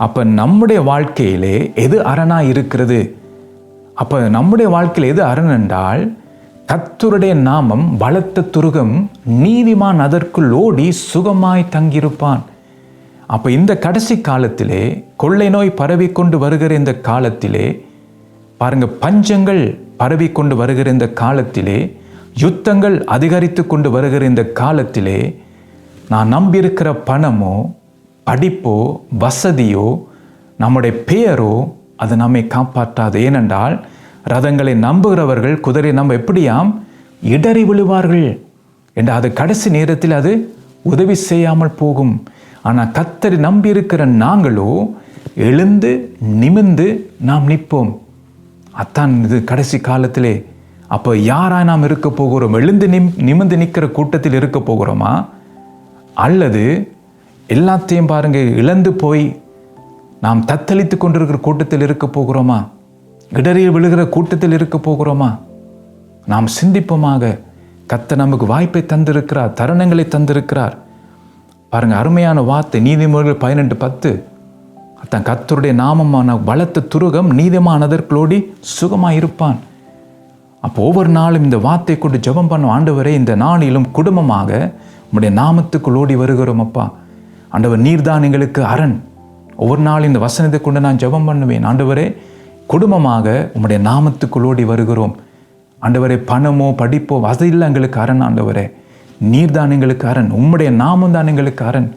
அப்போ நம்முடைய வாழ்க்கையிலே எது அரணாக இருக்கிறது? அப்போ நம்முடைய வாழ்க்கையில் எது அரண் என்றால், கர்த்தருடைய நாமம் பலத்த துருகம், நீதிமான் அதற்குள் ஓடி சுகமாய் தங்கியிருப்பான். அப்போ இந்த கடைசி காலத்திலே, கொள்ளை நோய் பரவி கொண்டு வருகிற இந்த காலத்திலே பாருங்க, பஞ்சங்கள் பரவி கொண்டு வருகிற இந்த காலத்திலே, யுத்தங்கள் அதிகரித்து கொண்டு வருகிற இந்த காலத்திலே, நான் நம்பியிருக்கிற பணமோ படிப்போ வசதியோ நம்முடைய பெயரோ அது நம்மை காப்பாற்றாது. ஏனென்றால் ரதங்களை நம்புகிறவர்கள் குதிரை நம்ப எப்படியாம் இடறி விழுவார்கள் என்று அது கடைசி நேரத்தில் அது உதவி செய்யாமல் போகும். ஆனால் கர்த்தரை நம்பியிருக்கிற நாங்களோ எழுந்து நிமிர்ந்து நாம் நிற்போம். அத்தான் இது கடைசி காலத்திலே. அப்போ யாராக நாம் இருக்க போகிறோம்? எழுந்து நிமிர்ந்து நிற்கிற கூட்டத்தில் இருக்க போகிறோமா, அல்லது எல்லாத்தையும் பாருங்க இழந்து போய் நாம் தத்தளித்து கொண்டிருக்கிற கூட்டத்தில் இருக்க போகிறோமா? இடறிய விழுகிற கூட்டத்தில் இருக்க போகிறோமா? நாம் சிந்திப்போமாக. கர்த்தர் நமக்கு வாய்ப்பை தந்திருக்கிறார், தருணங்களை தந்திருக்கிறார். பாருங்க, அருமையான வார்த்தை நீதிமொழிகள் 12:10. அதான் கர்த்தருடைய நாமமான பலத்த துருகம் நீதிமானதற்குளோடி சுகமாய் இருப்பான். அப்போ ஒவ்வொரு நாளும் இந்த வார்த்தை கொண்டு ஜெபம் பண்ண, ஆண்டவரே இந்த நாளிலும் குடும்பமாக உம்முடைய நாமத்துக்குள் ஓடி வருகிறோம் அப்பா. ஆண்டவர் நீர்தான் எங்களுக்கு அரண். ஒவ்வொரு நாளும் இந்த வசனத்தை கொண்டு நான் ஜெபம் பண்ணுவேன். ஆண்டவரே குடும்பமாக உம்முடைய நாமத்துக்குள் ஓடி வருகிறோம். ஆண்டவரே பணமோ படிப்போ வசதியில் எங்களுக்கு அரண். ஆண்டவரே நீர்தான் எங்களுக்கு அரண், உம்முடைய நாமம் தான் எங்களுக்கு அரண்.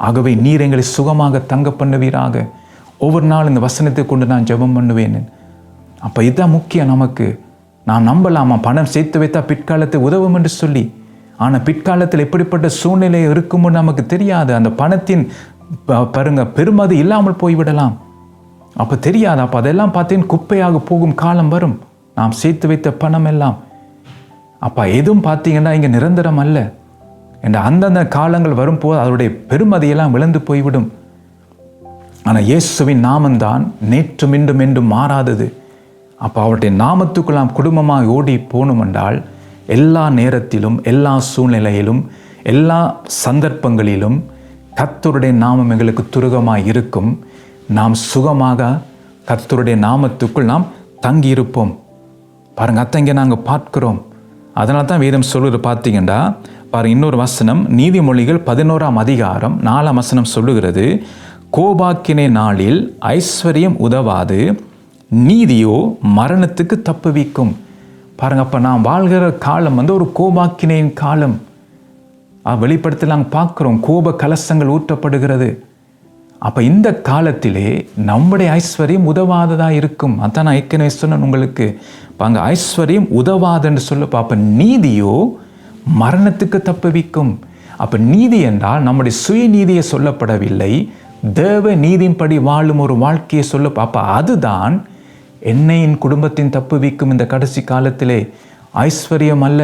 ஆகவே நீர் எங்களை சுகமாக தங்க பண்ணுவீராக. ஒவ்வொரு நாள் இந்த வசனத்தை கொண்டு நான் ஜெபம் பண்ணுவேன். அப்போ இதுதான் முக்கியம் நமக்கு. நான் நம்பலாமா பணம் சேர்த்து வைத்தா பிற்காலத்தை உதவும் என்று சொல்லி. ஆனால் பிற்காலத்தில் எப்படிப்பட்ட சூழ்நிலை இருக்கும்னு நமக்கு தெரியாது. அந்த பணத்தின் பாருங்க பெருமதி இல்லாமல் போய்விடலாம். அப்போ தெரியாது. அப்போ அதெல்லாம் பார்த்தீங்கன்னா குப்பையாக போகும் காலம் வரும். நாம் சேர்த்து வைத்த பணம் எல்லாம். அப்போ எதுவும் பார்த்தீங்கன்னா இங்கே நிரந்தரம் அல்ல. என்ற அந்தந்த காலங்கள் வரும்போது அதனுடைய பெருமதியெல்லாம் விழுந்து போய்விடும். ஆனால் இயேசுவின் நாமந்தான் நேற்றும் இன்றும் என்றும் மாறாதது. அப்போ அவருடைய நாமத்துக்குள் நாம் குடும்பமாக ஓடி போகணும் என்றால் எல்லா நேரத்திலும், எல்லா சூழ்நிலையிலும், எல்லா சந்தர்ப்பங்களிலும் கர்த்தருடைய நாமம் எங்களுக்கு துருகமாக இருக்கும். நாம் சுகமாக கர்த்தருடைய நாமத்துக்குள் நாம் தங்கியிருப்போம். பாருங்க, அத்தங்க நாங்கள் பார்க்கிறோம். அதனால தான் வேதம் சொல்லுறது பார்த்தீங்கன்னா பாருங்க, இன்னொரு வசனம் நீதிமொழிகள் 11ஆம் அதிகாரம் 4ஆம் வசனம் சொல்லுகிறது, கோபாக்கினை நாளில் ஐஸ்வர்யம் உதவாது, நீதியோ மரணத்துக்கு தப்புவிக்கும். பாருங்க, அப்போ நாம் வாழ்கிற காலம் ஒரு கோபாக்கினையின் காலம். வெளிப்படுத்தி நாங்கள் பார்க்குறோம், கோப கலசங்கள் ஊற்றப்படுகிறது. அப்போ இந்த காலத்திலே நம்முடைய ஐஸ்வர்யம் உதவாததாக இருக்கும். அதான் நான் ஏற்கனவே சொன்னேன் உங்களுக்கு. அங்கே ஐஸ்வர்யம் உதவாதுன்னு சொல்லப்போ அப்போ நீதியோ மரணத்துக்கு தப்புவிக்கும். அப்போ நீதி என்றால் நம்முடைய சுயநீதியை சொல்லப்படவில்லை, தேவ நீதியின்படி வாழும் ஒரு வாழ்க்கையை சொல்லப்போ அப்போ அதுதான் என்னையின் குடும்பத்தின் தப்புவிக்கும். இந்த கடைசி காலத்திலே ஐஸ்வர்யம் அல்ல,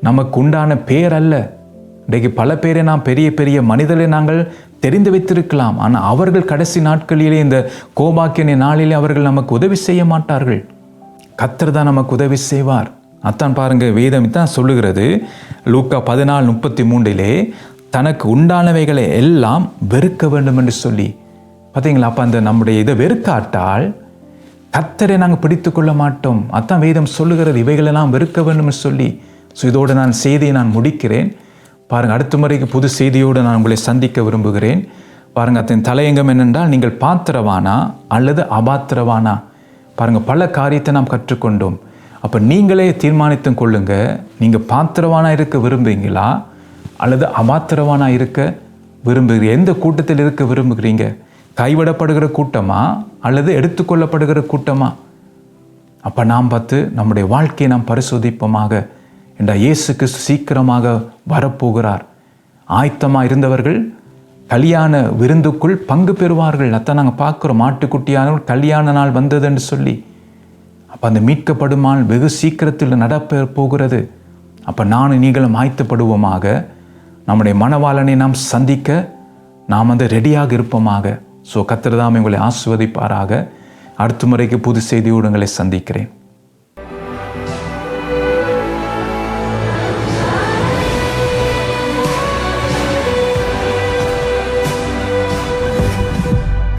நமக்கு உண்டான பேர் அல்ல. இன்றைக்கு பல பேரை நாம் பெரிய பெரிய மனிதரை நாங்கள் தெரிந்து வைத்திருக்கலாம். ஆனால் அவர்கள் கடைசி நாட்களிலே இந்த கோபாக்கிய நாளிலே அவர்கள் நமக்கு உதவி செய்ய மாட்டார்கள். கர்த்தர் தான் நமக்கு உதவி செய்வார். அத்தான் பாருங்க, வேதம் தான் சொல்லுகிறது. லூக்கா 14:33 தனக்கு உண்டானவைகளை எல்லாம் வெறுக்க வேண்டும் என்று சொல்லி. பார்த்தீங்களா? அப்போ அந்த நம்முடைய இதை வெறுக்காட்டால் கர்த்தரை நாங்கள் பிடித்து கொள்ள மாட்டோம். அதான் வேதம் சொல்லுகிறது, இவைகளெல்லாம் வெறுக்க வேண்டும் என்று சொல்லி. ஸோ இதோடு நான் செய்தியை நான் முடிக்கிறேன். பாருங்கள், அடுத்த முறைக்கு புது செய்தியோடு நான் உங்களை சந்திக்க விரும்புகிறேன். பாருங்கள், அதன் தலையங்கம் என்னென்றால் நீங்கள் பாத்திரவானா அல்லது அபாத்திரவானா. பாருங்கள், பல காரியத்தை நாம் கற்றுக்கொண்டோம். அப்போ நீங்களே தீர்மானித்து கொள்ளுங்க, நீங்கள் பாத்திரவானா இருக்க விரும்புகிறீங்களா அல்லது அபாத்திரவானா இருக்க விரும்புகிறீங்க? எந்த கூட்டத்தில் இருக்க விரும்புகிறீங்க? கைவிடப்படுகிற கூட்டமா அல்லது எடுத்துக்கொள்ளப்படுகிற கூட்டமா? அப்போ நாம் பார்த்து நம்முடைய வாழ்க்கையை நாம் பரிசோதிப்போமாக. என்ற இயேசு கிறிஸ்து சீக்கிரமாக வரப்போகிறார். ஆயத்தமாக இருந்தவர்கள் கல்யாண விருந்துக்குள் பங்கு பெறுவார்கள். அதான் நாங்கள் பார்க்குறோம், ஆட்டுக்குட்டியானவர்கள் கல்யாண நாள் வந்தது என்று சொல்லி. அப்போ அந்த மீட்கப்படும் நாள் வெகு சீக்கிரத்தில் நடப்ப போகிறது. அப்போ நானும் நீங்களும் ஆயத்தப்படுவோமாக. நம்முடைய மணவாளனை நாம் சந்திக்க நாம் ரெடியாக இருப்போமாக. ஸோ கர்த்தர் தாமே உங்களை ஆசீர்வதிப்பாராக. அடுத்த முறைக்கு புது செய்தியோடு உங்களை சந்திக்கிறேன்.